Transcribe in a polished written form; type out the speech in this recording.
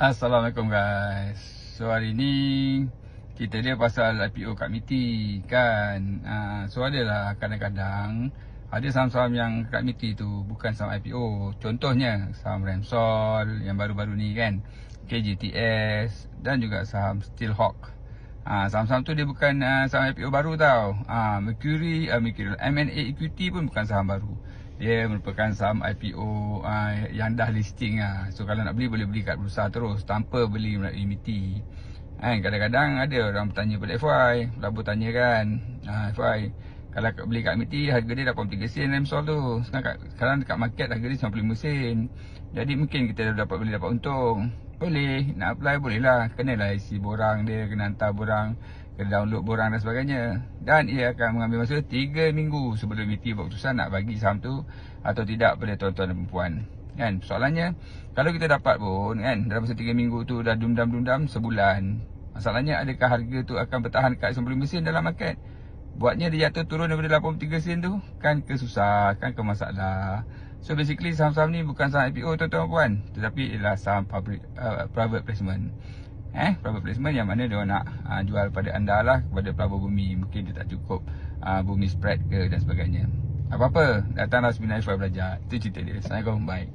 Assalamualaikum guys. So hari ni kita dia pasal IPO kat MITI kan. So adalah kadang-kadang ada saham-saham yang kat MITI tu bukan saham IPO. Contohnya saham Remsol yang baru-baru ni kan, KJTS dan juga saham Steelhawk. Saham-saham tu dia bukan saham IPO baru tau. Mercury M&A Equity pun bukan saham baru. Dia merupakan saham IPO yang dah listing lah. So kalau nak beli, boleh beli kat bursa terus tanpa beli melalui MITI. Kadang-kadang ada orang bertanya pada FY, Pelabur tanya kan, FY, kalau beli kat MITI harga dia 83 sen Remsol tu. Sekarang dekat market harga dia 95 sen. Jadi mungkin kita boleh dapat untung. Boleh, nak apply boleh lah. Kenalah isi borang dia, kena hantar borang, kena download borang dan sebagainya. Dan ia akan mengambil masa 3 minggu sebelum MITI buat keputusan nak bagi saham tu atau tidak pada tuan-tuan dan perempuan. Kan, soalannya kalau kita dapat pun kan, dalam masa 3 minggu tu dah dundam-dundam sebulan. Masalahnya adakah harga tu akan bertahan kat 95 sen dalam market? Buatnya dia jatuh turun daripada 83 sen tu kan kesusah, kan ke masalah. So basically saham-saham ni bukan saham IPO tuan-tuan puan, tetapi ialah saham private placement. Private placement yang mana dia nak jual pada anda lah, kepada pelabur bumi. Mungkin dia tak cukup bumi spread ke dan sebagainya. Apa-apa, datanglah seminar IFY belajar. Itu cerita dia. Assalamualaikum, bye.